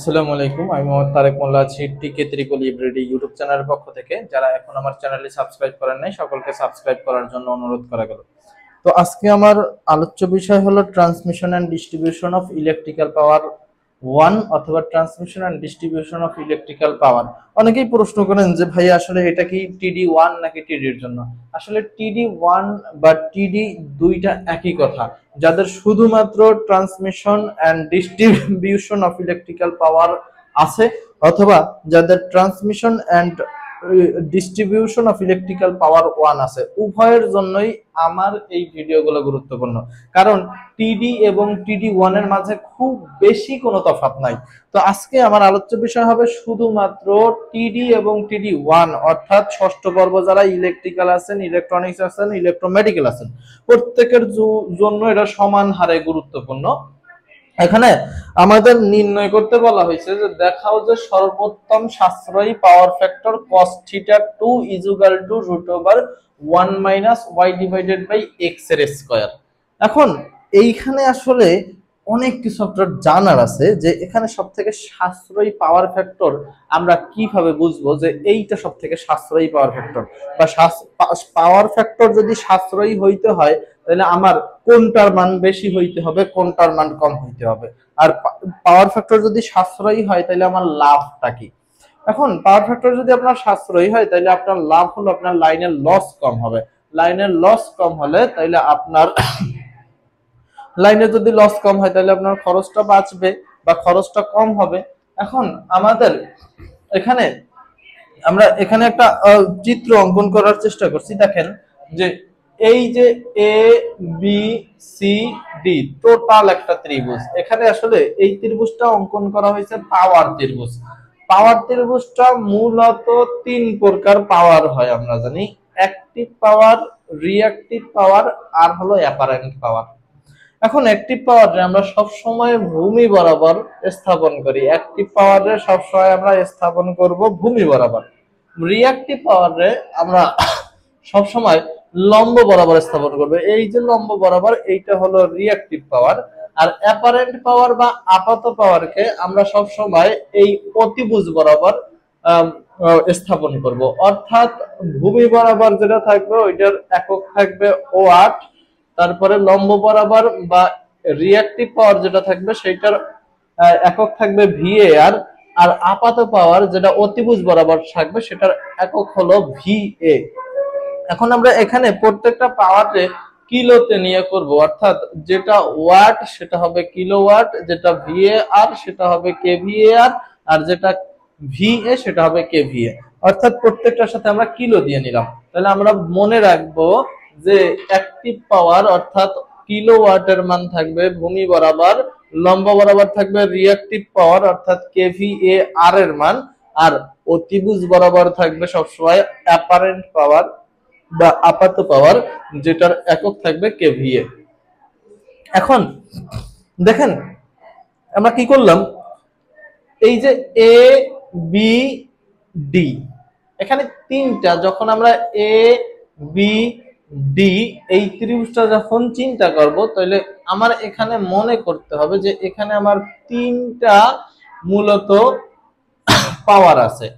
আসসালামু আলাইকুম, আমি মোহাম্মদ তারেক মোল্লা আছি টিকে ত্রিপল ইব্রেডি ইউটিউব চ্যানেলের পক্ষ থেকে। যারা এখন আমার চ্যানেলটি সাবস্ক্রাইব করেন নাই সকলকে সাবস্ক্রাইব করার জন্য অনুরোধ করা গেল। তো আজকে আমার আলোচ্য বিষয় হলো transmission and distribution of electrical power one অথবা transmission and distribution of electrical power. অনেকেই প্রশ্ন করেন যে ভাই আসলে এটা কি টিডি ওয়ান নাকি টিডির জন্য। আসলে টিডি ওয়ান বা টিডি দুইটা একই কথা। যাদের শুধুমাত্র transmission and distribution of electrical পাওয়ার আছে, অথবা যাদের transmission and distribution of electrical power one আছে, উভয়ের জন্যই আমার এই ভিডিওগুলো গুরুত্বপূর্ণ। কারণ টিডি এবং টিডি ওয়ান এর মাঝে খুব বেশি কোনো তফাৎ নাই। তো আজকে আমার আলোচ্য বিষয় হবে শুধুমাত্র টিডি এবং টিডি ওয়ান, অর্থাৎ ষষ্ঠ পর্ব যারা ইলেকট্রিক্যাল আছেন, ইলেকট্রনিক্স আছেন, ইলেকট্রোমেডিক্যাল আছেন, প্রত্যেকের জন্য এটা সমান হারে গুরুত্বপূর্ণ। এখানে আমাদের নির্ণয় করতে বলা হয়েছে যে দেখাও যে সর্বোত্তম সাশ্রয়ী power factor cos theta 2 √1 - y / x এর স্কয়ার। এখন এইখানে আসলে অনেক কিছু আপনার জানার আছে যে এখানে সবথেকে সাশ্রয়ী পাওয়ার ফ্যাক্টর আমরা কিভাবে বুঝবো যে এইটা সবথেকে সাশ্রয়ী পাওয়ার ফ্যাক্টর, বা পাওয়ার ফ্যাক্টর যদি সাশ্রয়ী হইতে হয় তাহলে আমার কোনটার মান বেশি হইতে হবে, কোনটার মান কম হইতে হবে। আর পাওয়ার ফ্যাক্টর যদি সাশ্রয়ী হয় তাহলে আমার লাভটা কি। এখন পাওয়ার ফ্যাক্টর যদি আপনার সাশ্রয়ী হয় তাহলে আপনার লাভ হলো আপনার লাইনের লস কম হবে। লাইনের লস কম হলে তাহলে আপনার লাইনে যদি লস কম হয় তাহলে আপনার খরচটা বাঁচবে বা খরচটা কম হবে। এখন আমাদের এখানে আমরা এখানে একটা চিত্র অঙ্কন করার চেষ্টা করছি। দেখেন যে এই যে A B C D total একটা ত্রিভুজ। এখানে আসলে এই ত্রিভুজটা অঙ্কন করা হয়েছে পাওয়ার ত্রিভুজ। পাওয়ার ত্রিভুজটা মূলত তিন প্রকার পাওয়ার হয় আমরা জানি: অ্যাক্টিভ পাওয়ার, রিঅ্যাক্টিভ পাওয়ার, আর হলো অ্যাপারেন্ট পাওয়ার। এখন অ্যাক্টিভ পাওয়ারে আমরা সব সময় ভূমি বরাবর স্থাপন করি। অ্যাক্টিভ পাওয়ারে সব সময় আমরা স্থাপন করব ভূমি বরাবর। রিঅ্যাক্টিভ পাওয়ারে আমরা সব সময় লম্ব বরাবর স্থাপন করব। এই যে লম্ব বরাবর, এইটা হলো রিঅ্যাক্টিভ পাওয়ার। আর অ্যাপারেন্ট পাওয়ার বা আপাত পাওয়ারকে আমরা সব সময় এই অতিভুজ বরাবর স্থাপন করব। অর্থাৎ ভূমি বরাবর যেটা থাকবে ওইটার একক থাকবে ওয়াট, তারপরে লম্ব বরাবর বা রিঅ্যাক্টিভ পাওয়ার যেটা থাকবে সেটার একক থাকবে ভিএআর, আর আপাত পাওয়ার যেটা অতিভুজ বরাবর থাকবে সেটার একক হলো ভিএ। এখন আমরা এখানে প্রত্যেকটা পাওয়ারে কিলোতে নিয়ে করব, অর্থাৎ যেটা ওয়াট সেটা হবে কিলোওয়াট, যেটা ভিএআর সেটা হবে কেভিএআর, আর যেটা ভিএ সেটা হবে কেভিএ। অর্থাৎ প্রত্যেকটার সাথে আমরা কিলো দিয়ে নিলাম। তাহলে আমরা মনে রাখবো যে অ্যাক্টিভ পাওয়ার অর্থাৎ কিলোওয়াটের মান থাকবে ভূমি বরাবর, লম্ব বরাবর থাকবে রিঅ্যাক্টিভ পাওয়ার অর্থাৎ কেভিএআর এর মান, আর অতিভুজ বরাবর থাকবে সবসময় অ্যাপারেন্ট পাওয়ার বা আপাত পাওয়ার, যেটার একক থাকবে কেভিএ। এখন দেখেন আমরা কি করলাম, এই যে এ বি ডি এখানে তিনটা, যখন আমরা এ বি ডি এই ত্রিভুজটা যখন চিন্তা করব তাহলে আমার এখানে মনে করতে হবে যে এখানে আমার তিনটা মূলত পাওয়ার আছে।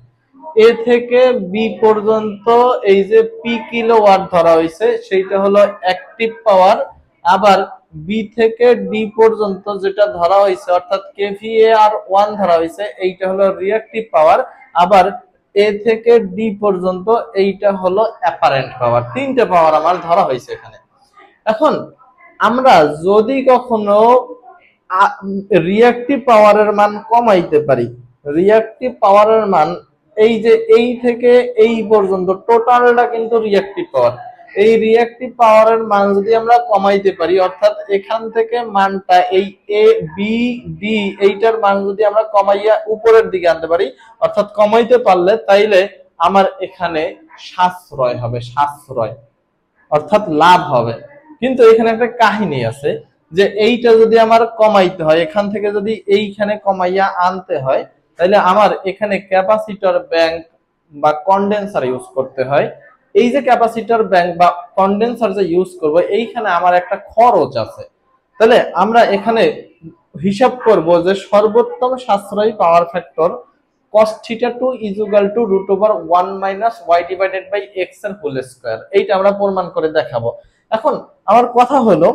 এ থেকে বি পর্যন্ত এই যে পি কিলোওয়াট ধরা হয়েছে সেইটা হলো অ্যাক্টিভ পাওয়ার। আবার বি থেকে ডি পর্যন্ত যেটা ধরা হয়েছে অর্থাৎ কেভিএআর 1 ধরা হয়েছে, এইটা হলো রিঅ্যাক্টিভ পাওয়ার। আবার এ থেকে ডি পর্যন্ত এইটা হলো অ্যাপারেন্ট পাওয়ার। তিনটা পাওয়ার আমার ধরা হয়েছে এখানে। এখন আমরা যদি কখনো রিঅ্যাক্টিভ পাওয়ারের মান কমাইতে পারি, রিঅ্যাক্টিভ পাওয়ারের মান এই যে এই থেকে এই পর্যন্ত টোটালটা কিন্তু রিঅ্যাক্টিভ পাওয়ার। এই রিঅ্যাক্টিভ পাওয়ারের মান যদি আমরা কমাইতে পারি, অর্থাৎ এখান থেকে মানটা এই এ বি ডি এইটার মান যদি আমরা কমাইয়া উপরের দিকে আনতে পারি, অর্থাৎ কমাইতে পারলে, তাইলে আমার এখানে সাশ্রয় হবে, সাশ্রয় অর্থাৎ লাভ হবে। কিন্তু এখানে একটা কাহিনী আছে যে এইটা যদি আমার কমাইতে হয়, এখান থেকে যদি এইখানে কমাইয়া আনতে হয়, তাহলে আমার এখানে ক্যাপাসিটর ব্যাংক বা কন্ডেন্সার ইউজ করতে হয়। এই যে ক্যাপাসিটর ব্যাংক বা কন্ডেন্সার যে ইউজ করব, এইখানে আমার একটা খরচ আছে। তাহলে আমরা এখানে হিসাব করব যে সর্বোত্তম সাশ্রয়ী power factor cos θ2 √1 - y / x এর হোল স্কয়ার। এইটা আমরা প্রমাণ করে দেখাবো। এখন আমার কথা হলো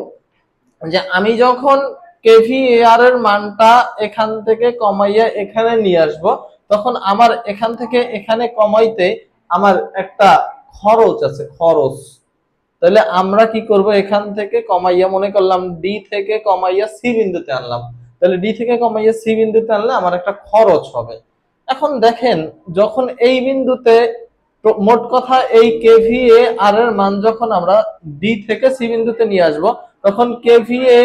যে আমি যখন kVAR এর মানটা এখান থেকে কমাইয়া এখানে নিয়ে আসব, তখন আমার এখান থেকে এখানে কমাইতে আমার একটা খরচ আছে, খরচ। তাহলে আমরা কি করব, এখান থেকে কমাইয়া মনে করলাম ডি থেকে কমাইয়া সি বিন্দুতে আনলাম। তাহলে ডি থেকে কমাইয়া সি বিন্দুতে আনলে আমার একটা খরচ হবে। এখন দেখেন, যখন এই বিন্দুতে মোট কথা এই kVAR এর মান যখন আমরা ডি থেকে সি বিন্দুতে নিয়ে আসব, তখন kVA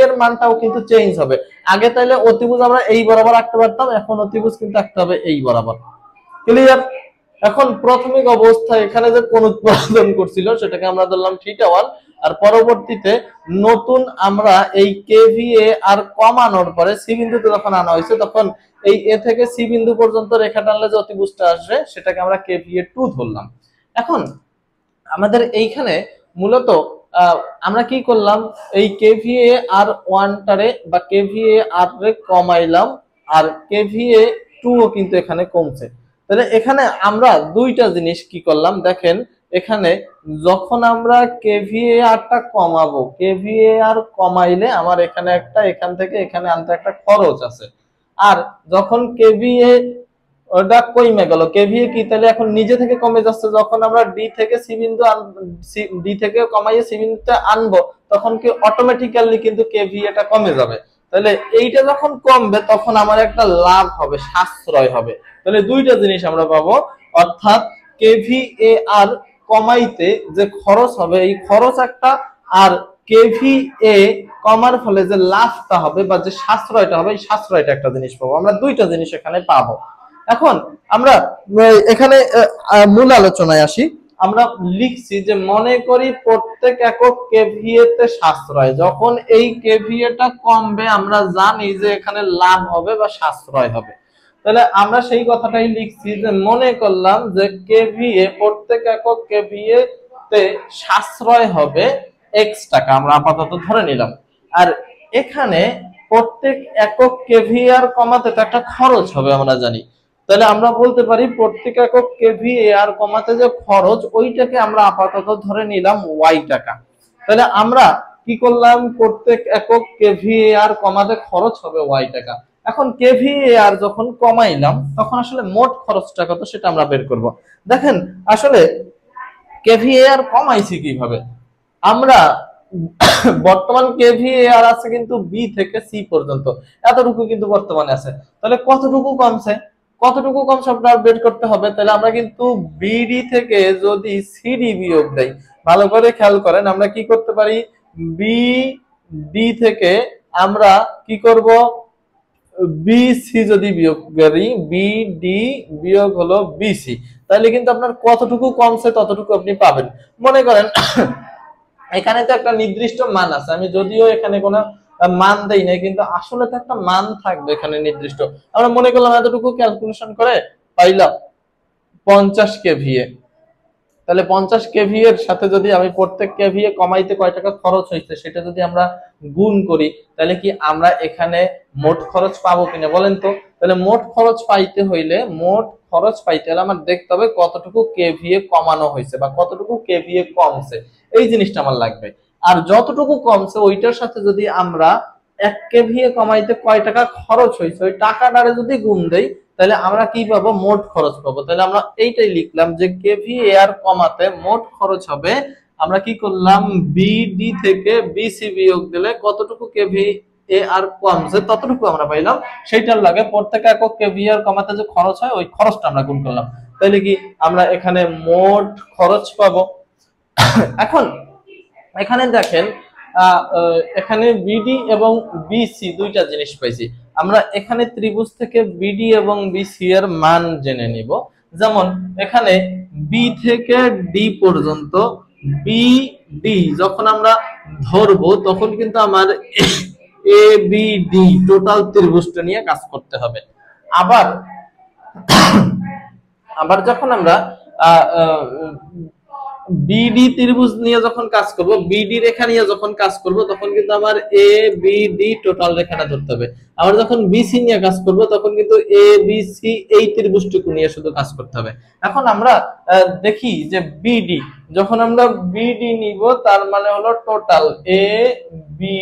এর মানটাও কিন্তু চেঞ্জ হবে। আগে তাইলে অতিভুজ আমরা এই বরাবর আঁকতে পারতাম, এখন অতিভুজ কিন্তু আঁকতে হবে এই বরাবর। ক্লিয়ার? এখন প্রাথমিক অবস্থায় এখানে যে কোণ উৎপাদন করছিল সেটাকে আমরা ধরলাম θ1, আর পরবর্তীতে নতুন আমরা এই kVAR কমানোর পরে সি বিন্দুতে যখন আনা হয়েছে, তখন এই এ থেকে সি বিন্দু পর্যন্ত রেখা টানলে যে অতিভুজটা আসবে সেটাকে আমরা kVA2 ধরলাম। এখন আমাদের এইখানে মূলত আমরা কি করলাম, এই kVAR1 টারে বা kVAR রে কমাইলাম, আর kVA2 ও কিন্তু এখানে কমছে। তাহলে এখানে আমরা দুইটা জিনিস কি করলাম দেখেন, এখানে যখন আমরা kVAR-টা কমাবো, kVAR কমাইলে আমার এখানে একটা, এখান থেকে এখানে আনতে একটা খরচ আছে। আর যখন kVA ওটা কমে গেল, kVA কি তাহলে এখন নিজে থেকে কমে যাচ্ছে। যখন আমরা ডি থেকে সি বিন্দু ডি থেকে কমাইয়ে সি বিন্দুতে আনবো, তখন কি অটোমেটিক্যালি কিন্তু kVA-টা কমে যাবে। তাহলে এইটা যখন কমবে তখন আমার একটা লাভ হবে, সাশ্রয় হবে। তাহলে দুইটা জিনিস আমরা পাবো, অর্থাৎ kVAR কমাইতে যে খরচ হবে এই খরচ একটা, আর kVA কমার ফলে যে লাভটা হবে বা যে সাশ্রয়টা হবে এই সাশ্রয়টা একটা জিনিস পাবো। আমরা দুইটা জিনিস এখানে পাবো। এখন আমরা এখানে মূল আলোচনায় আসি। আমরা লিখছি যে মনে করি প্রত্যেক একক kVA তে সাশ্রয়, যখন এই kVA-টা কমবে আমরা জানি যে এখানে লাভ হবে বা সাশ্রয় হবে। তাহলে আমরা সেই কথাটাই লিখছি যে মনে করলাম যে kVA প্রত্যেক একক kVA তে সাশ্রয় হবে x টাকা, আমরা আপাতত ধরে নিলাম। আর এখানে প্রত্যেক একক kVAR কমাতে তো একটা খরচ হবে আমরা জানি। তাহলে আমরা বলতে পারি প্রত্যেক একক kVAR কমাতে যে খরচ ওইটাকে আমরা আপাতত ধরে নিলাম y টাকা। তাহলে আমরা কি করলাম, প্রত্যেক একক kVAR কমাতে খরচ হবে y টাকা। এখন kVAR যখন কমাইলাম তখন আসলে মোট খরচটা কত সেটা আমরা বের করব। দেখেন আসলে kVAR কমাইছি কিভাবে, আমরা বর্তমান kVAR আছে কিন্তু বি থেকে সি পর্যন্ত, এতটুকু কিন্তু বর্তমানে আছে। তাহলে কতটুকু কমছে, কতটুকু কমছে আপনার বের করতে হবে। তাহলে আমরা কিন্তু বিডি থেকে যদি সিডি বিয়োগ দেই, ভালো করে খেয়াল করেন, আমরা কি করতে পারি, বিডি থেকে আমরা কি করব, বিসি যদি বিয়োগ করি, বিডি বিয়োগ হলো বিসি, তাহলে কিন্তু আপনার কতটুকু কমছে ততটুকু আপনি পাবেন। মনে করেন এখানে তো একটা নির্দিষ্ট মান আছে, আমি যদিও এখানে কোনো মান দেই নাই, কিন্তু আসলে তো একটা মান থাকবে এখানে নির্দিষ্ট। আমরা মনে করলাম এতটুকু ক্যালকুলেশন করে পাইলাম 50 kVA। তাহলে 50 kVA এর সাথে যদি আমি প্রত্যেক kVA কমাইতে কয় টাকা খরচ হয়েছে সেটা যদি আমরা গুণ করি, তাহলে কি আমরা এখানে মোট খরচ পাবো কিনা বলেন তো। তাহলে মোট খরচ পাইতে হইলে, মোট খরচ পাইতে হলে আমার দেখতে হবে কতটুকু kVA কমানো হয়েছে বা কতটুকু kVA কমছে, এই জিনিসটা আমার লাগবে। আর যতটুকু কমছে ওইটার সাথে যদি আমরা 1 kVA কমাইতে কয় টাকা খরচ হয়েছে ওই টাকাটারে যদি গুণ দেই, তাহলে আমরা কি পাবো, মোট খরচ পাবো। তাহলে আমরা এইটাই লিখলাম যে kVAR কমাতে মোট খরচ হবে, আমরা কি করলাম, বিডি থেকে বিসি বিয়োগ দিলে কতটুকু kVAR কমছে ততটুকু আমরা পাইলাম, সেইটার লাগে প্রত্যেক একক kVAR কমাতে যে খরচ হয় ওই খরচটা আমরা গুণ করলাম। তাহলে কি আমরা এখানে মোট খরচ পাবো। এখন এখানে দেখেন এখানে বিডি এবং বিসি দুইটা জিনিস পাইছি। আমরা এখানে ত্রিভুজ থেকে বিডি এবং বিসি এর মান জেনে নিব। যেমন এখানে বি থেকে ডি পর্যন্ত বিডি যখন আমরা ধরবো তখন কিন্তু আমার এ বি ডি টোটাল ত্রিভুজটা নিয়ে কাজ করতে হবে। আবার আবার যখন আমরা বিডি ত্রিভুজ নিয়ে যখন কাজ করব, বিডি রেখা নিয়ে যখন কাজ করব, তখন কিন্তু আমার এ বি ডি টোটাল রেখাটা ধরতে হবে। আবার যখন বিসি নিয়ে কাজ করব, তখন কিন্তু এ বি সি এই ত্রিভুজটুকু নিয়ে শুধু কাজ করতে হবে। এখন আমরা দেখি যে বিডি, যখন আমরা বিডি নিব তার মানে হলো টোটাল এ বি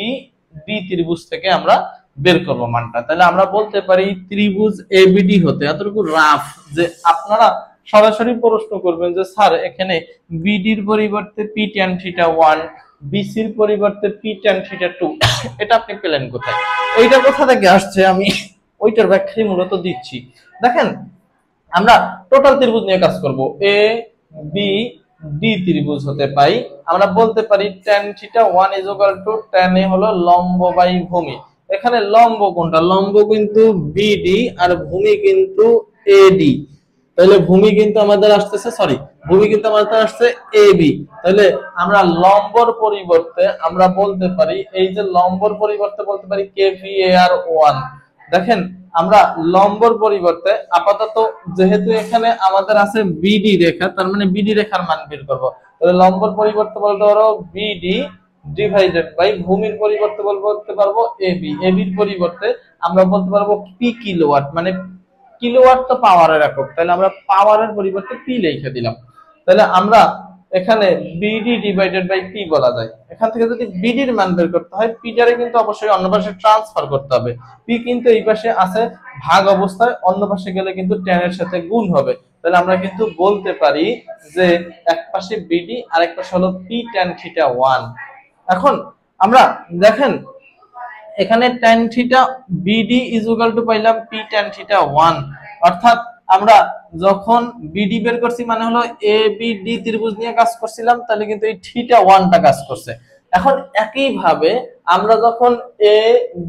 ডি ত্রিভুজ থেকে আমরা বের করব মানটা। তাহলে আমরা বলতে পারি ত্রিভুজ এবিডি হতে, এতটুকু রাফ যে আপনারা সরাসরি প্রশ্ন করবেন যে স্যার এখানে বিডির পরিবর্তে পি ট্যান থিটা 1, বিসির পরিবর্তে পি ট্যান থিটা 2, এটা আপনি পেলেন কোথায়? এইটা কোথা থেকে আসছে আমি ওইটার ব্যাখ্যাই মূলত দিচ্ছি। দেখেন আমরা টোটাল ত্রিভুজ নিয়ে কাজ করব, এ বি ডি ত্রিভুজ হতে পাই আমরা বলতে পারি tan theta 1 is equal two tan A হলো লম্ব বাই ভূমি। এখানে লম্ব কোনটা? লম্ব কিন্তু বিডি আর ভূমি কিন্তু এডি। তাহলে ভূমি কিন্তু আমাদের আসতেছে, সরি ভূমি কিন্তু আমাদের আসছে এবি। তাহলে আমরা লম্বর পরিবর্তে আমরা বলতে পারি, এই যে লম্বর পরিবর্তে বলতে পারি কেভিএআর 1। দেখেন আমরা লম্বর পরিবর্তে আপাতত যেহেতু এখানে আমাদের আছে বিডি রেখা, তার মানে বিডি রেখার মান বের করব। তাহলে লম্বর পরিবর্তে বলতে পারো বিডি ডিভাইডেড বাই ভূমির পরিবর্তে বলতে পারবো এবি। এবির পরিবর্তে আমরা বলতে পারবো পি কিলোওয়াট, মানে কিলোওয়াট তো পাওয়ারের একক, তাহলে আমরা পাওয়ারের পরিবর্তে পি লিখে দিলাম। তাহলে আমরা এখানে বিডি ডিভাইডেড বাই পি বলা যায়। এখান থেকে যদি বিডির মান বের করতে হয়, পিটারে কিন্তু অবশ্যই অন্য পাশে ট্রান্সফার করতে হবে। পি কিন্তু এই পাশে আছে ভাগ অবস্থায়, অন্য পাশে গেলে কিন্তু ট্যান এর সাথে গুণ হবে। তাহলে আমরা কিন্তু বলতে পারি যে এক পাশে বিডি আর এক পাশে হলো পি ট্যান থিটা 1। এখন আমরা দেখেন এখানে tan theta BD is equal two পাইলাম পি ট্যান থিটা 1, অর্থাৎ আমরা যখন বিডি বের করছি মানে হলো এ বি ডি ত্রিভুজ নিয়ে কাজ করছিলাম, তাহলে কিন্তু এই থিটা 1টা কাজ করছে। এখন একই ভাবে আমরা যখন এ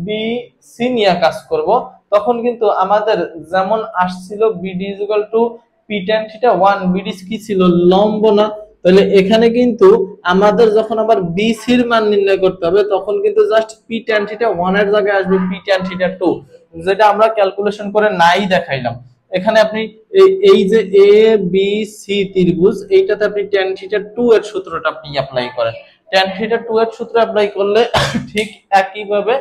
বি সি নিয়ে কাজ করব, তখন কিন্তু আমাদের যেমন আসছিল BD is equal two P tan theta 1, BD কি ছিল? লম্ব না? তাহলে এখানে কিন্তু আমাদের যখন আবার বিসির মান নির্ণয় করতে হবে, তখন কিন্তু জাস্ট পি ট্যান থিটা 1 এর জায়গায় আসবে পি ট্যান থিটা 2, যেটা আমরা ক্যালকুলেশন করে নাই দেখাইলাম। এখানে আপনি এই যে এ বি সি ত্রিভুজ, এইটাতে আপনি ট্যান থিটা 2 এর সূত্রটা আপনি অ্যাপ্লাই করেন। ট্যান থিটা 2 এর সূত্র অ্যাপ্লাই করলে ঠিক একই ভাবে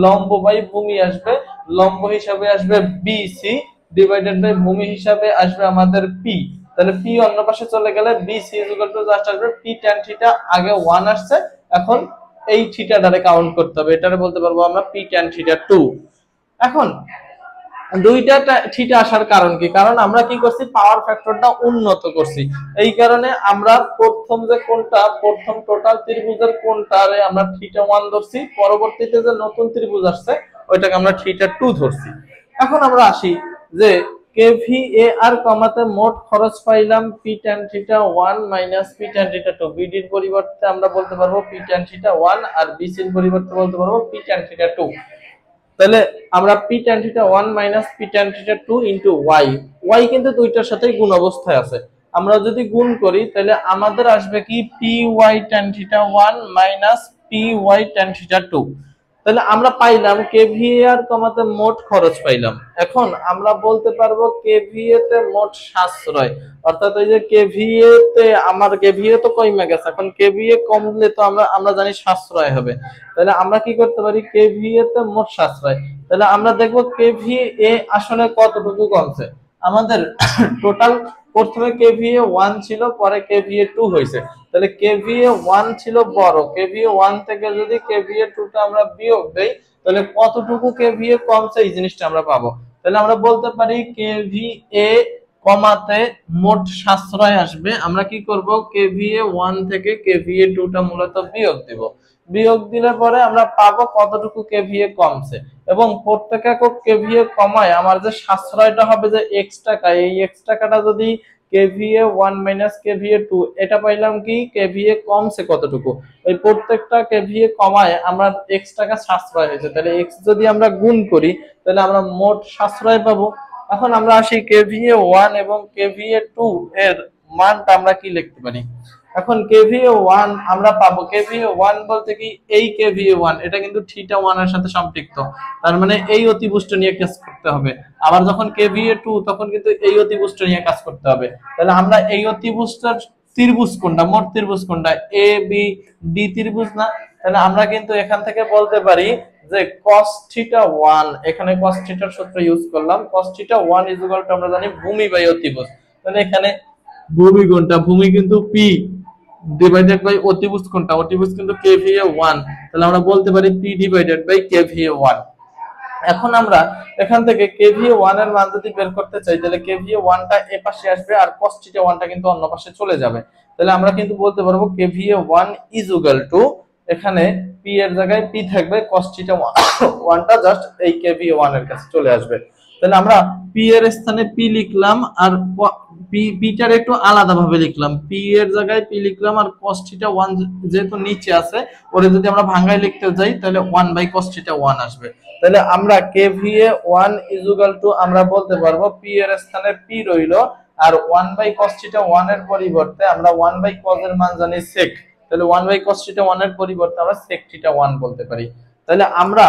লম্ব বাই ভূমি আসবে, লম্ব হিসাবে আসবে বিসি ডিভাইডেড বাই ভূমি হিসাবে আসবে আমাদের পি। তাহলে পি অন্য পাশে চলে গেলে BC is equal to just আসবে পি ট্যান থিটা, আগে 1 আসছে, এখন এই থিটাটারে কাউন্ট করতে হবে, এটারে বলতে পারবো আমরা পি ট্যান থিটা 2। এখন দুইটা থিটা আসার কারণ কি? কারণ আমরা কি করছি? পাওয়ার ফ্যাক্টরটা উন্নত করছি। এই কারণে আমরা প্রথম যে কোনটা, প্রথম টোটাল ত্রিভুজের কোনটারে আমরা থিটা 1 ধরছি, পরবর্তীতে যে নতুন ত্রিভুজ আসছে ওইটাকে আমরা থিটা 2 ধরছি। এখন আমরা আসি যে কেভিএআর কমাতে মোট খরচ পাইলাম P tan theta 1 minus P tan theta 2। বিডির পরিবর্তে আমরা বলতে পারবো পি ট্যান থিটা 1 আর বিসির পরিবর্তে বলতে পারবো পি ট্যান থিটা 2। তাহলে আমরা P tan theta 1 minus P tan theta 2 into Y, Y কিন্তু দুইটার সাথেই গুণ অবস্থায় আছে। আমরা যদি গুণ করি তাহলে আমাদের আসবে কি P Y tan theta 1 minus P Y tan theta 2। তাহলে আমরা পাইলাম কেভিএআর কমাতে মোট খরচ পাইলাম। এখন আমরা বলতে পারবো কেভিএ তে মোট সাশ্রয়, অর্থাৎ ওই যে কেভিএ তে আমার কেভিএ তো কমে গেছে, এখন কেভিএ কমলে তো আমরা জানি সাশ্রয় হবে। তাহলে আমরা কি করতে পারি? কেভিএ তে মোট সাশ্রয়। তাহলে আমরা দেখবো কেভিএ আসলে কতটুকু কমছে। আমাদের টোটাল প্রথমে কেভিএ 1 ছিল, পরে কেভিএ 2 হয়েছে। তাহলে কেভিএ 1 ছিল বড়, কেভিএ 1 থেকে যদি কেভিএ 2টা আমরা বিয়োগ দেই, তাহলে কতটুকু কেভিএ কমছে এই জিনিসটা আমরা পাবো। তাহলে আমরা বলতে পারি কেভিএ কমাতে মোট সাশ্রয় আসবে। আমরা কি করব? কেভিএ 1 থেকে কেভিএ 2টা মূলত বিয়োগ দিব। বিয়োগ দিলে পরে আমরা পাবো কতটুকু কেভিএ কমছে, এবং প্রত্যেক একক কেভিএ কমায় আমার যে সাশ্রয়টা হবে যে x টাকা, এই x টাকাটা যদি কেভিএ 1 মাইনাস কেভিএ 2, এটা পাইলাম কি কেভিএ কমছে কতটুকু। এই প্রত্যেকটা কেভিএ কমায় আমরা x টাকা সাশ্রয় হয়েছে। তাহলে x যদি আমরা গুণ করি তাহলে আমরা মোট সাশ্রয় পাবো। এখন আমরা আসি কেভিএ 1 এবং কেভিএ 2 এর মানটা আমরা কি লিখতে পারি? এখন কেভিএ 1 আমরা পাবো, কেভিএ 1 বলতে কি এই কেভিএ 1 এটা কিন্তু থিটা 1 এর সাথে সম্পৃক্ত, তার মানে এই অতিভুজ নিয়ে কাজ করতে হবে। আবার যখন কেভিএ 2 তখন কিন্তু এই অতিভুজ নিয়ে কাজ করতে হবে। তাহলে আমরা এই অতিভুজটার ত্রিভুজ কোনটা, মোট ত্রিভুজ কোনটা, এ বি ডি ত্রিভুজ না? তাহলে আমরা কিন্তু এখান থেকে বলতে পারি যে cos থিটা 1, এখানে cos থিটার সূত্র ইউজ করলাম, cos থিটা 1 ইকুয়াল টু আমরা জানি ভূমি বাই অতিভুজ। তাহলে এখানে ভূমি কোনটা, ভূমি কিন্তু p ডিভাইডেড বাই অতিভুজ কোনটা, অতিভুজ কিন্তু kVA 1। তাহলে আমরা বলতে পারি p ডিভাইডেড বাই kVA 1। এখন আমরা এখান থেকে kVA 1 এর মান যদি বের করতে চাই, তাহলে kVA 1 টা এ পাশে আসবে আর cos থিটা 1 টা কিন্তু অন্য পাশে চলে যাবে। তাহলে আমরা কিন্তু বলতে পারবো kVA 1 ইজ ইকুয়াল টু, এখানে p এর জায়গায় p থাকবে, cos থিটা 1 টা জাস্ট এই kVA 1 এর কাছে চলে আসবে। তাহলে আমরা p এর স্থানে p লিখলাম আর p টার একটু আলাদা ভাবে লিখলাম, p এর জায়গায় p লিখলাম আর cos থিটা 1 যেহেতু নিচে আছে ওরে যদি আমরা ভাঙায় লিখতে যাই তাহলে 1 বাই cos থিটা 1 আসবে। তাহলে আমরা kVA 1 ইজ ইকুয়াল টু আমরা বলতে পারবো p এর স্থানে p রইলো আর 1 বাই cos থিটা 1 এর পরিবর্তে আমরা 1 বাই cos এর মান জানি sec, তাহলে 1 বাই cos থিটা 1 এর পরিবর্তে আমরা sec থিটা 1 বলতে পারি। তাহলে আমরা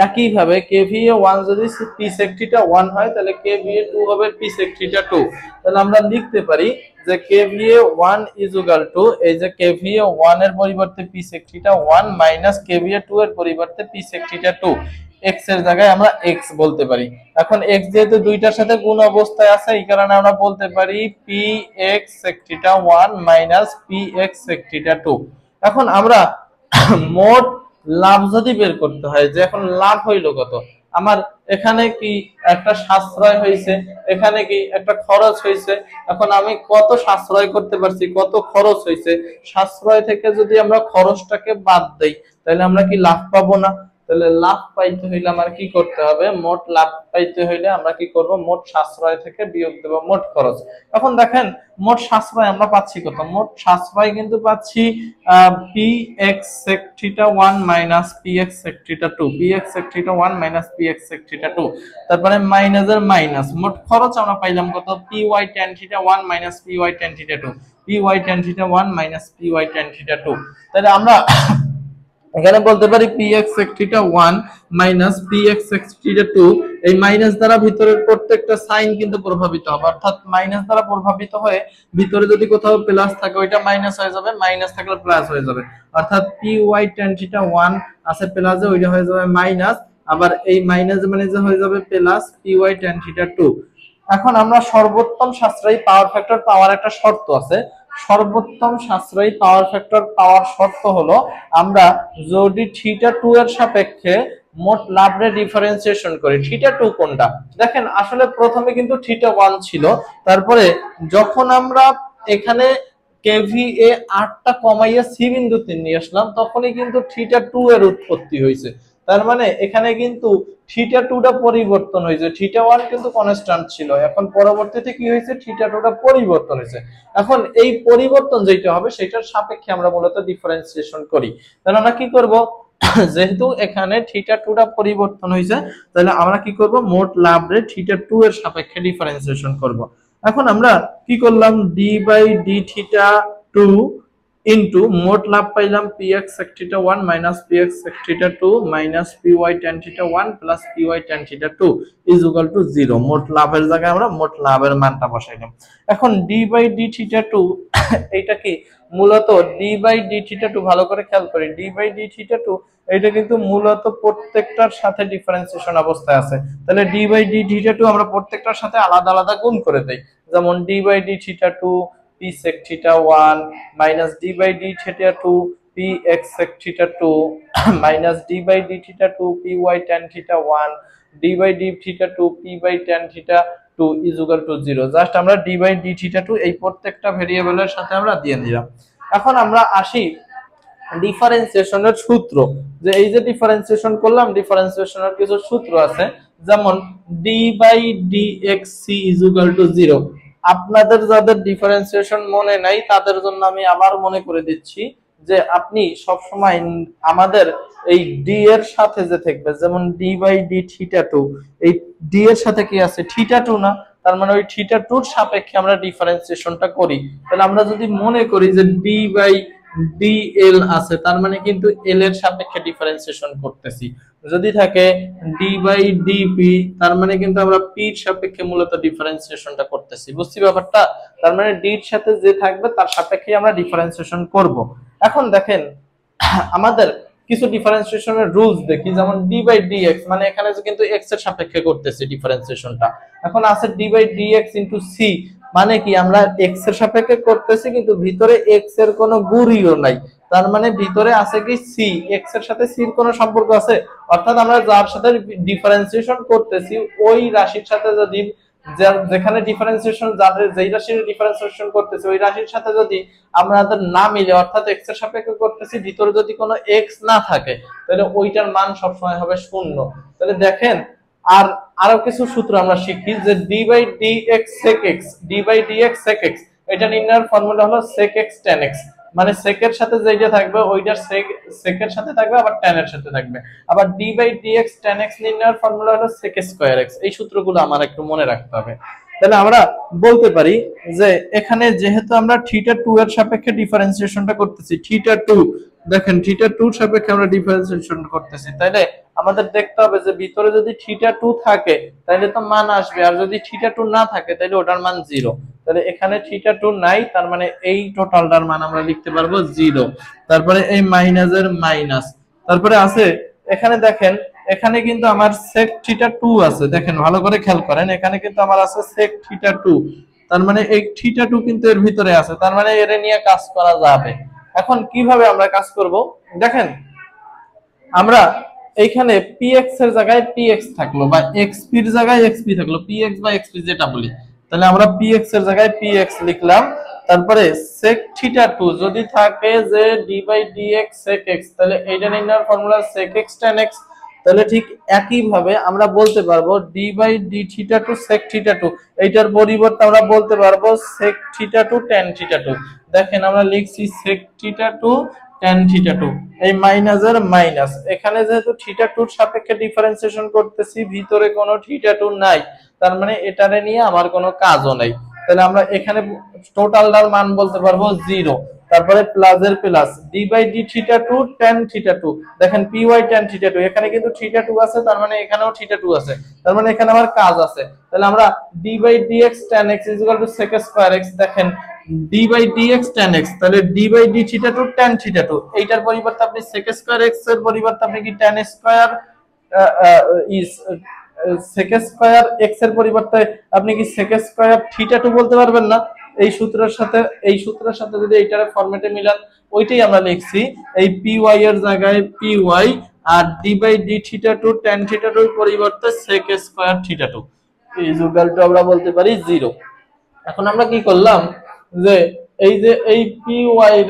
একই ভাবে kVA 1 যদি p sec থিটা 1 হয় তাহলে kVA 2 হবে p sec থিটা 2। তাহলে আমরা লিখতে পারি যে kVA 1 ইজ ইকুয়াল টু, এই যে kVA 1 এর পরিবর্তে p sec theta 1 minus kVA 2 এর পরিবর্তে p sec থিটা 2, x এর জায়গায় আমরা x বলতে পারি। এখন x যেহেতু দুইটার সাথে গুণ অবস্থায় আছে এই কারণে আমরা বলতে পারি px sec theta 1 minus px sec theta 2। এখন আমরা মোট লাভ যদি বের করতে হয় যে এখন লাভ হইলো কত, আমার এখানে কি একটা সাশ্রয় হয়েছে, এখানে কি একটা খরচ হয়েছে, এখন আমি কত সাশ্রয় করতে পারছি, কত খরচ হয়েছে, সাশ্রয় থেকে যদি আমরা খরচটাকে বাদ দেই তাহলে আমরা কি লাভ পাবো না? তাহলে লাভ পাইতে হইলে আমার কি করতে হবে, মোট লাভ পাইতে হইলে আমরা কি করব, মোট সাশ্রয় থেকে বিয়োগ দেব মোট খরচ। এখন দেখেন মোট সাশ্রয় আমরা পাচ্ছি কত, মোট সাশ্রয় কিন্তু পাচ্ছি px sec theta 1 minus px sec theta 2, px sec theta 1 minus px sec theta 2, তারপরে মাইনাস এর মাইনাস, মোট খরচ আমরা পাইলাম কত, py tan theta 1 minus py tan theta 2, py tan theta 1 minus py tan theta 2। তাহলে আমরা এখানে বলতে পারি px sec theta 1 minus px sec theta 2, এই মাইনাস দ্বারা ভিতরের প্রত্যেকটা সাইন কিন্তু প্রভাবিত হবে, অর্থাৎ মাইনাস দ্বারা প্রভাবিত হয়ে ভিতরে যদি কোথাও প্লাস থাকে ওইটা মাইনাস হয়ে যাবে, মাইনাস থাকলে প্লাস হয়ে যাবে, অর্থাৎ py tan theta 1 আছে প্লাসে ওইটা হয়ে যাবে মাইনাস, আবার এই মাইনাস মানে যে হয়ে যাবে প্লাস py tan theta 2। এখন আমরা সর্বোত্তম সাশ্রয়ী পাওয়ার ফ্যাক্টর পাওয়ার একটা শর্ত আছে, সর্বোত্তম সাশ্রয়ী পাওয়ার ফ্যাক্টর পাওয়ার শর্ত হলো আমরা যদি থিটা 2 এর সাপেক্ষে মোট লাভের ডিফারেন্সিয়েশন করি। থিটা 2 কোনটা দেখেন, আসলে প্রথমে কিন্তু থিটা 1 ছিল, তারপরে যখন আমরা এখানে kVA 8 টা কমাইয়া c বিন্দুতে নিয়ে আসলাম তখনই কিন্তু থিটা 2 এর উৎপত্তি হয়েছে। তার মানে এখানে কিন্তু থিটা 2 টা পরিবর্তন হয়েছে, থিটা 1 কিন্তু কনস্ট্যান্ট ছিল, এখন পরবর্তীতে কি হয়েছে, থিটা 2 টা পরিবর্তন হয়েছে। এখন এই পরিবর্তন যেটা হবে সেটার সাপেক্ষে আমরা মূলত ডিফারেন্সিয়েশন করি। তাহলে আমরা কি করব, যেহেতু এখানে থিটা 2 টা পরিবর্তন হয়েছে তাহলে আমরা কি করব, মোট লাভ রে থিটা 2 এর সাপেক্ষে ডিফারেন্সিয়েশন করব। এখন আমরা কি করলাম, d by d theta 2 into মোট লাভ পাইলাম px sec theta 1 minus px sec theta 2 minus py tan theta 1 plus py tan theta 2 is equal to 0। মোট লাভের জায়গায় আমরা মোট লাভের মানটা বসাইলাম। এখন d by d theta 2 এইটা কি মূলত d by d theta 2, ভালো করে খেয়াল করি, d by d theta 2 এটা কিন্তু মূলত প্রত্যেকটার সাথে ডিফারেন্সিয়েশন অবস্থায় আছে। তাহলে d by d theta 2 আমরা প্রত্যেকটার সাথে আলাদা আলাদা গুণ করে দেই, যেমন d by d theta 2 p sec theta 1 minus d by d theta 2 px sec theta 2 minus d by d theta 2 py tan theta 1 d by d theta 2 p by tan theta 2 is equal to 0। Just আমরা d by d theta 2 এই প্রত্যেকটা ভেরিয়েবলের সাথে আমরা দিয়ে দিলাম। এখন আমরা আসি ডিফারেন্সিয়েশনের সূত্র, যে এই যে ডিফারেন্সিয়েশন করলাম ডিফারেন্সিয়েশনের কিছু সূত্র আছে, যেমন d by dxc is equal to 0। আপনাদের যাদের ডিফারেন্সিয়েশন মনে নাই তাদের জন্য আমি আবার মনে করে দিচ্ছি যে আপনি সব সময় আমাদের এই d এর সাথে যে থাকবে, যেমন d by d থিটা 2, এই d এর সাথে কি আছে, থিটা 2 না, তার মানে ওই থিটা 2 এর সাপেক্ষে আমরা ডিফারেন্সিয়েশনটা করি। তাহলে আমরা যদি মনে করি যে d by ডিএল আছে, তার মানে কিন্তু এল এর সাপেক্ষে ডিফারেন্সিয়েশন করতেছি। যদি থাকে ডি বাই ডিপি, তার মানে কিন্তু আমরা পি এর সাপেক্ষে মূলত ডিফারেন্সিয়েশনটা করতেছি। বুঝছি ব্যাপারটা? তার মানে ডি এর সাথে যে থাকবে তার সাপেক্ষে আমরা ডিফারেন্সিয়েশন করব। এখন দেখেন আমাদের কিছু ডিফারেন্সিয়েশনের রুলস দেখি, যেমন ডি বাই ডিএক্স, মানে এখানে কিন্তু এক্স এর সাপেক্ষে করতেছি ডিফারেন্সিয়েশনটা। এখন আছে D by DX into C, মানে কি আমরা এক্স এর সাপেক্ষে করতেছি কিন্তু ভিতরে এক্স এর কোনো গুণিও নাই, তার মানে ভিতরে আছে কি সি, এক্স এর সাথে সির কোনো সম্পর্ক আছে, অর্থাৎ আমরা যার সাথে ডিফারেন্সিয়েশন করতেছি ওই রাশির সাথে যদি যেখানে ডিফারেন্সিয়েশন যাদের যেই রাশির ডিফারেন্সিয়েশন করতেছি ওই রাশির সাথে যদি আমাদের না মিলে, অর্থাৎ এক্স এর সাপেক্ষে করতেছি ভিতরে যদি কোনো এক্স না থাকে, তাহলে ওইটার মান সবসময় হবে শূন্য। তাহলে দেখেন আর আরো কিছু সূত্র আমরা শিখি, যে D by D X sec X, D by D X sec X, এটা নির্ণয়ের ফর্মুলা হলো সেক এক্স ট্যান এক্স, মানে সেকের সাথে যেটা থাকবে ওইটার সেকের সাথে থাকবে আবার ট্যান এর সাথে থাকবে। আবার D by D X tan X নির্ণয়ের ফর্মুলা হলো সেক স্কয়ার এক্স। এই সূত্রগুলো আমার একটু মনে রাখতে হবে। তাহলে আমরা বলতে পারি যে এখানে যেহেতু আমরা থিটা 2 এর সাপেক্ষে ডিফারেন্সিয়েশনটা করতেছি, থিটা 2 দেখেন থিটা 2 এর সাপেক্ষে আমরা ডিফারেন্সিয়েশন করতেছি, তাইলে আমাদের দেখতে হবে যে ভিতরে যদি থিটা 2 থাকে তাহলে তো মান আসবে, আর যদি থিটা 2 না থাকে তাহলে ওটার মান 0। তাহলে এখানে থিটা 2 নাই, তার মানে এই টোটালটার মান আমরা লিখতে পারবো 0। তারপরে এই মাইনাসের মাইনাস, তারপরে আছে এখানে দেখেন এখানে কিন্তু আমার sec থিটা 2 আছে, দেখেন ভালো করে খেয়াল করেন, এখানে কিন্তু আমার আছে sec থিটা 2, তার মানে এই থিটা 2 কিন্তু এর ভিতরে আছে, তার মানে এর নিয়ে কাজ করা যাবে। এখন কিভাবে আমরা কাজ করব দেখেন, আমরা এইখানে px এর জায়গায় px থাকলো বা xp এর জায়গায় xp থাকলো, px বা xp যেটা বলি, তাহলে আমরা px এর জায়গায় px লিখলাম। তারপরে sec থিটা 2 যদি থাকে যে d by dx sec x, তাহলে এইটা নির্ণয়ের formula sec x tan x। তাহলে ঠিক একই ভাবে আমরা বলতে পারবো d by d theta 2 sec theta 2, এইটার পরিবর্তে আমরা বলতে পারবো sec থিটা 2 tan থিটা 2। দেখেন আমরা লিখছি sec থিটা 2 tan থিটা 2, এই মাইনাসের মাইনাস, এখানে যেহেতু থিটা 2 এর সাপেক্ষে ডিফারেন্সিয়েশন করতেছি ভিতরে কোনো থিটা 2 নাই, তার মানে এটারে নিয়ে আমার কোনো কাজও নাই। তাহলে আমরা এখানে টোটালটার মান বলতে পারবো 0। তারপরে প্লাসের plus d by d theta 2 tan theta 2, দেখেন py tan থিটা 2, এখানে কিন্তু থিটা 2 আছে, তার মানে এখানেও থিটা 2 আছে, তার মানে এখানে আমার কাজ আছে। তাহলে আমরা d by dx tan x sec square x, দেখেন d by dx tan x, তাহলে d by d theta 2 tan theta 2, এইটার পরিবর্তে আপনি sec স্কয়ার x এর পরিবর্তে আপনি কি tan square sec square x এর পরিবর্তে আপনি কি sec স্কয়ার থিটা 2 বলতে পারবেন না? এই সূত্রের সাথে যদি এইটার ফরম্যাটে মিলান, ওইটাই আমরা লিখছি এই py এর জায়গায় py আর d by d theta 2 tan theta 2 এর পরিবর্তে sec স্কয়ার থিটা 2, এই ইকুয়ালটা আমরা বলতে পারি 0। এখন আমরা কি করলাম যে এই py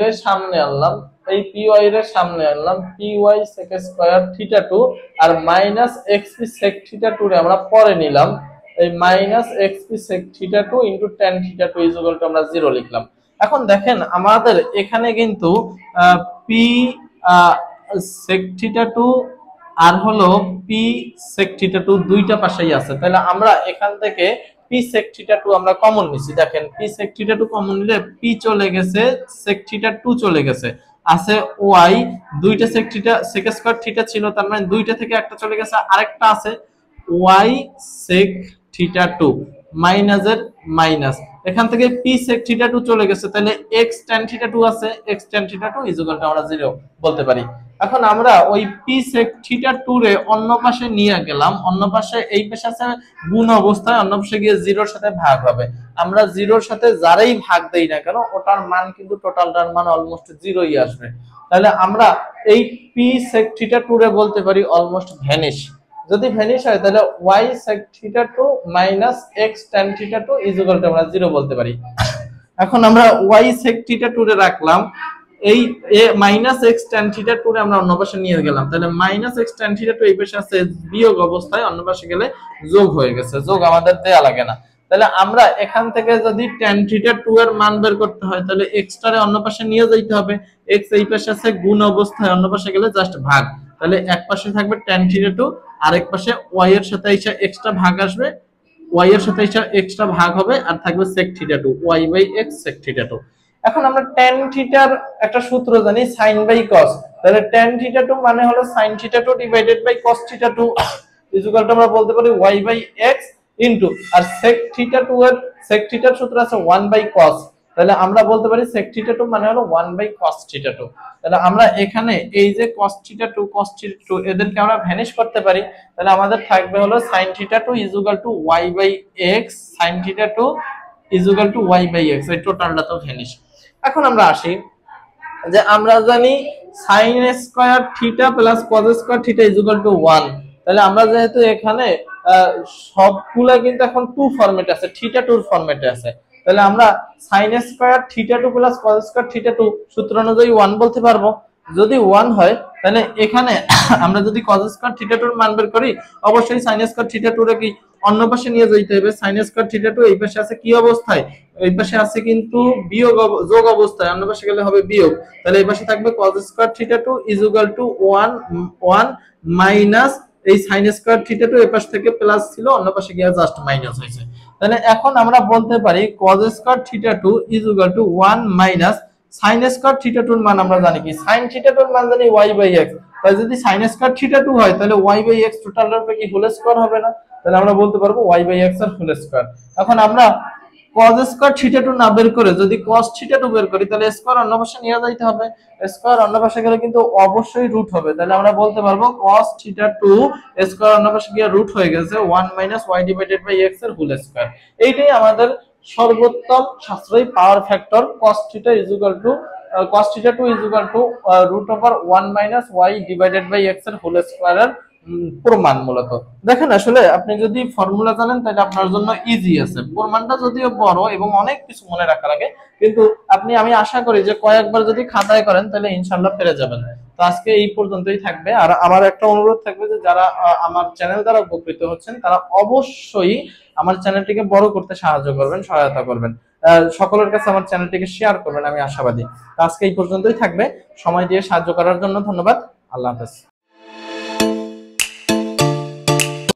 এর সামনে আনলাম, এই py এর সামনে আনলাম py sec স্কয়ার থিটা 2 আর মাইনাস xp sec থিটা 2 রে আমরা পরে নিলাম, এই minus xp sec theta 2 into tan theta 2 ইকুয়ালটা আমরা 0 লিখলাম। এখন দেখেন আমাদের এখানে কিন্তু p sec থিটা 2 আর হলো p sec থিটা 2 দুইটা পাশেই আছে, তাহলে আমরা এখান থেকে p sec থিটা 2 আমরা কমন নিছি, দেখেন p sec থিটা 2 কমন নিলে p চলে গেছে, sec থিটা 2 চলে গেছে, আছে y, দুইটা sec theta sec square theta ছিল, তার মানে দুইটা থেকে একটা চলে গেছে, আরেকটা আছে y sec থিটা 2 মাইনাসের মাইনাস, এখান থেকে p sec থিটা 2 চলে গেছে, তাহলে x tan থিটা 2 আছে, x tan থিটা 2 ইকুয়ালটা আমরা 0 বলতে পারি। এখন আমরা ওই p sec থিটা 2 রে অন্য পাশে নিয়ে গেলাম, অন্য পাশে এই পাশে আছে গুণ অবস্থায়, অন্য পাশে গিয়ে 0 এর সাথে ভাগ হবে, আমরা 0 এর সাথে যারাই ভাগ দেই না কেন ওটার মান কিন্তু টোটালটার মান অলমোস্ট 0ই আসবে। তাহলে আমরা এই p sec থিটা 2 রে বলতে পারি অলমোস্ট ভ্যানিশ। যদি ভ্যানিশ হয় তাহলে y sec theta 2 minus x tan theta 2 ইকুয়ালটা আমরা 0 বলতে পারি। এখন আমরা y sec থিটা 2 রে রাখলাম, এই মাইনাস x tan থিটা 2 রে আমরা অন্য পাশে নিয়ে গেলাম, তাহলে মাইনাস x tan থিটা 2 এই পাশে আছে বিয়োগ অবস্থায়, অন্য পাশে গেলে যোগ হয়ে গেছে, যোগ আমাদের দেয়া লাগে না। তাহলে আমরা এখান থেকে যদি tan থিটা 2 এর মান বের করতে হয় তাহলে x টারে অন্য পাশে নিয়ে যাইতে হবে, x এই পাশে আছে গুণ অবস্থায়, অন্য পাশে গেলে জাস্ট ভাগ, তাহলে এক পাশে থাকবে tan থিটা 2 আর এক পাশে y এর সাথে এসে এক্সট্রা ভাগ আসবে, y এর সাথে এসে এক্সট্রা ভাগ হবে আর থাকবে sec theta 2, y by x sec theta 2। এখন আমরা tan থিটার একটা সূত্র জানি sin বাই cos, তাহলে tan থিটা 2 মানে হলো sin theta 2 divided by cos theta 2 equal to আমরা বলতে পারি y বাই x ইনটু আর sec থিটা 2 এর sec থিটার সূত্র আছে 1 বাই cos, তাহলে আমরা বলতে পারি sec থিটা 2 মানে হলো 1 বাই cos থিটা 2। তাহলে আমরা এখানে এই যে cos থিটা 2 এদেরকে আমরা ভ্যানিশ করতে পারি, তাহলে আমাদের থাকবে হলো sin theta 2 equal to y by x, sin theta 2 equal to y by x, এই টোটালটা তো ভ্যানিশ। এখন আমরা আসি যে আমরা জানি sin square theta plus cos square theta equal two 1, তাহলে আমরা যেহেতু এখানে সবগুলা কিন্তু এখন 2 ফরম্যাটে আছে, থিটা 2 এর ফরম্যাটে আছে, তাহলে আমরা sin square theta 2 plus cos square theta 2 সূত্র অনুযায়ী 1 বলতে পারবো। যদি 1 হয় তাহলে এখানে আমরা যদি cos স্কয়ার থিটা 2 এর মান বের করি, অবশ্যই sin স্কয়ার থিটা 2 রে কি অন্য পাশে নিয়ে যাইতে হবে। sin স্কয়ার থিটা 2 এই পাশে আছে কি অবস্থায়, এই পাশে আছে কিন্তু বিয়োগ যোগ অবস্থায়, অন্য পাশে গেলে হবে বিয়োগ, তাহলে এই পাশে থাকবে cos square theta 2 equal two 1 minus এই sin স্কয়ার থিটা 2 এই পাশ থেকে প্লাস ছিল, অন্য পাশে গিয়ে জাস্ট মাইনাস হয়েছে। তাহলে এখন আমরা বলতে পারি cos square theta 2 equal two 1 minus sin square theta 2 এর মান আমরা জানি কি, sin থিটা 2 এর মান জানি y বাই x, তাহলে যদি sin স্কয়ার থিটা 2 হয় তাহলে y বাই x টোটালের উপরে কি হোল স্কয়ার হবে না, তাহলে আমরা বলতে পারবো y বাই x এর হোল স্কয়ার। এখন আমরা cos স্কয়ার থিটা 2 না বের করে যদি cos থিটা 2 বের করি, তাহলে স্কয়ার অন্য পাশে নিয়ে যাইতে হবে, স্কয়ার অন্য পাশে গেলে কিন্তু অবশ্যই রুট হবে, তাহলে আমরা বলতে পারবো cos থিটা 2 স্কয়ার অন্য পাশে গিয়ে রুট হয়ে গেছে 1 minus y divided by x এর হোল স্কয়ার। এইটাই আমাদের সর্বোত্তম সাশ্রয়ী power factor cos theta equal to cos theta 2 equal to root over 1 minus y divided by x এর হোল স্কয়ারের প্রমাণ। মূলত দেখেন আসলে আপনি যদি ফর্মুলা জানেন তাহলে আপনার জন্য ইজি আছে, প্রমাণটা যদিও বড় এবং অনেক কিছু মনে রাখা লাগে, কিন্তু আমি আশা করি যে কয়েকবার যদি খাতায় করেন তাহলে ইনশাআল্লাহ পেরে যাবেন। তো আজকে এই পর্যন্তই থাকবে, আর আমার একটা অনুরোধ থাকবে যে যারা আমার চ্যানেল দ্বারা উপকৃত হচ্ছেন তারা অবশ্যই আমার চ্যানেলটিকে বড় করতে সাহায্য করবেন, সহায়তা করবেন, সকলের কাছে আমার চ্যানেলটিকে শেয়ার করবেন, আমি আশাবাদী। তো আজকে এই পর্যন্তই থাকবে, সময় দিয়ে সাহায্য করার জন্য ধন্যবাদ। আল্লাহ হাফেজ।